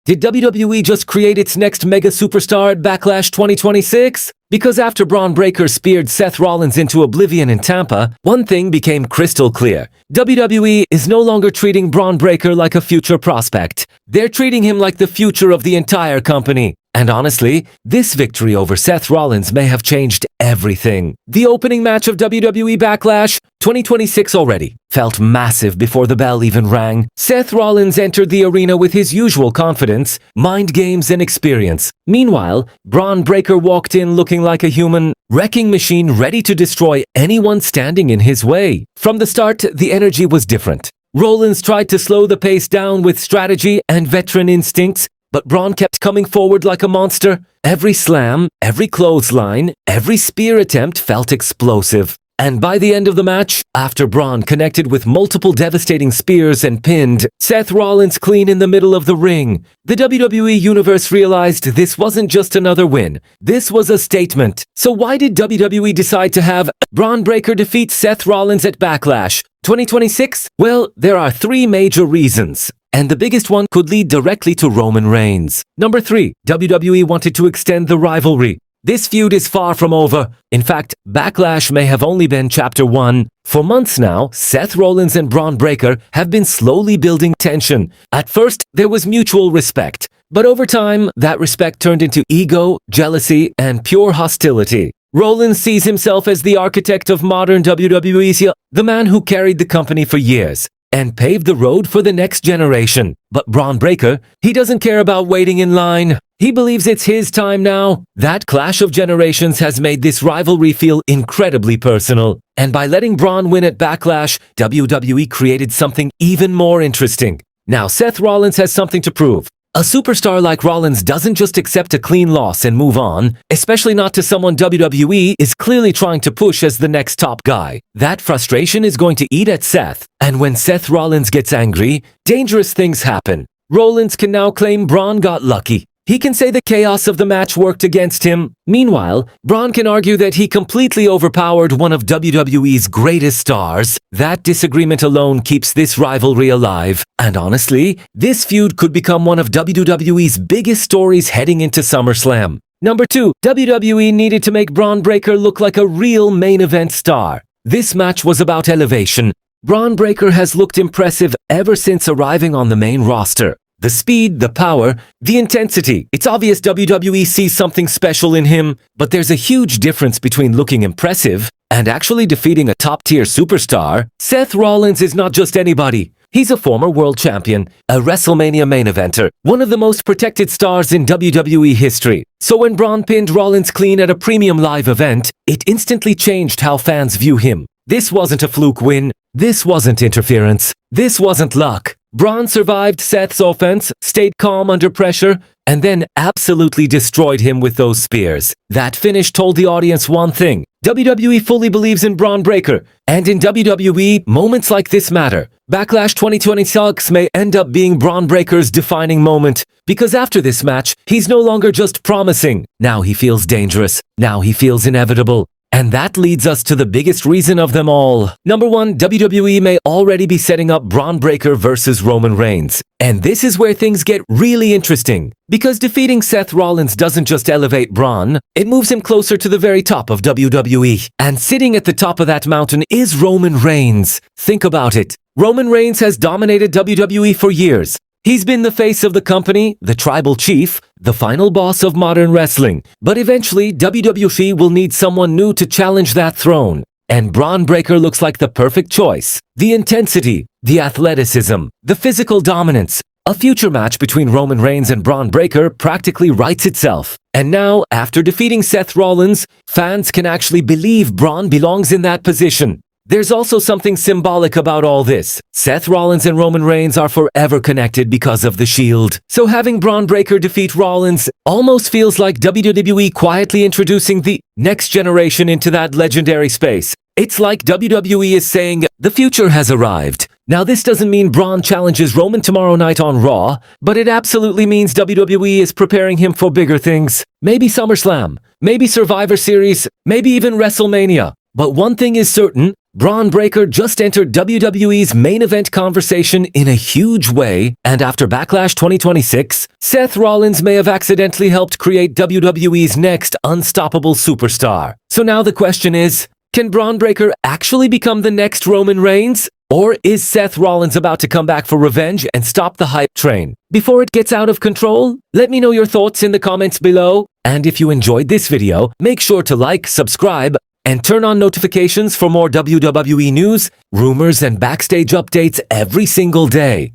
Did WWE just create its next mega superstar at Backlash 2026? Because after Bron Breakker speared Seth Rollins into oblivion in Tampa, one thing became crystal clear. WWE is no longer treating Bron Breakker like a future prospect. They're treating him like the future of the entire company. And honestly, this victory over Seth Rollins may have changed everything. The opening match of WWE Backlash 2026 already felt massive before the bell even rang. Seth Rollins entered the arena with his usual confidence, mind games, and experience. Meanwhile, Bron Breakker walked in looking like a human wrecking machine ready to destroy anyone standing in his way. From the start, the energy was different. Rollins tried to slow the pace down with strategy and veteran instincts, but Bron kept coming forward like a monster. Every slam, every clothesline, every spear attempt felt explosive. And by the end of the match, after Bron connected with multiple devastating spears and pinned Seth Rollins clean in the middle of the ring, the WWE Universe realized this wasn't just another win. This was a statement. So why did WWE decide to have Bron Breakker defeat Seth Rollins at Backlash 2026? Well, there are three major reasons. And the biggest one could lead directly to Roman Reigns. Number 3, WWE wanted to extend the rivalry. This feud is far from over. In fact, Backlash may have only been Chapter 1. For months now, Seth Rollins and Bron Breakker have been slowly building tension. At first, there was mutual respect. But over time, that respect turned into ego, jealousy, and pure hostility. Rollins sees himself as the architect of modern WWE, the man who carried the company for years and paved the road for the next generation. But Bron Breakker, he doesn't care about waiting in line. He believes it's his time now. That clash of generations has made this rivalry feel incredibly personal. And by letting Bron win at Backlash, WWE created something even more interesting. Now Seth Rollins has something to prove. A superstar like Rollins doesn't just accept a clean loss and move on, especially not to someone WWE is clearly trying to push as the next top guy. That frustration is going to eat at Seth, and when Seth Rollins gets angry, dangerous things happen. Rollins can now claim Bron got lucky. He can say the chaos of the match worked against him. Meanwhile, Bron can argue that he completely overpowered one of WWE's greatest stars. That disagreement alone keeps this rivalry alive. And honestly, this feud could become one of WWE's biggest stories heading into SummerSlam. Number 2, WWE needed to make Bron Breakker look like a real main event star. This match was about elevation. Bron Breakker has looked impressive ever since arriving on the main roster. The speed, the power, the intensity. It's obvious WWE sees something special in him, but there's a huge difference between looking impressive and actually defeating a top-tier superstar. Seth Rollins is not just anybody. He's a former world champion, a WrestleMania main eventer, one of the most protected stars in WWE history. So when Bron pinned Rollins clean at a premium live event, it instantly changed how fans view him. This wasn't a fluke win. This wasn't interference. This wasn't luck. Bron survived Seth's offense, stayed calm under pressure, and then absolutely destroyed him with those spears. That finish told the audience one thing. WWE fully believes in Bron Breakker, and in WWE, moments like this matter. Backlash 2026 may end up being Bron Breakker's defining moment, because after this match, he's no longer just promising. Now he feels dangerous. Now he feels inevitable. And that leads us to the biggest reason of them all. Number 1, WWE may already be setting up Bron Breakker versus Roman Reigns. And this is where things get really interesting. Because defeating Seth Rollins doesn't just elevate Bron, it moves him closer to the very top of WWE. And sitting at the top of that mountain is Roman Reigns. Think about it. Roman Reigns has dominated WWE for years. He's been the face of the company, the tribal chief, the final boss of modern wrestling. But eventually, WWE will need someone new to challenge that throne. And Bron Breakker looks like the perfect choice. The intensity, the athleticism, the physical dominance. A future match between Roman Reigns and Bron Breakker practically writes itself. And now, after defeating Seth Rollins, fans can actually believe Bron belongs in that position. There's also something symbolic about all this. Seth Rollins and Roman Reigns are forever connected because of the Shield. So having Bron Breakker defeat Rollins almost feels like WWE quietly introducing the next generation into that legendary space. It's like WWE is saying, the future has arrived. Now this doesn't mean Bron challenges Roman tomorrow night on Raw, but it absolutely means WWE is preparing him for bigger things. Maybe SummerSlam, maybe Survivor Series, maybe even WrestleMania. But one thing is certain, Bron Breakker just entered WWE's main event conversation in a huge way, and after Backlash 2026, Seth Rollins may have accidentally helped create WWE's next unstoppable superstar. So now the question is, can Bron Breakker actually become the next Roman Reigns? Or is Seth Rollins about to come back for revenge and stop the hype train before it gets out of control? Let me know your thoughts in the comments below. And if you enjoyed this video, make sure to like, subscribe, and turn on notifications for more WWE news, rumors, and backstage updates every single day.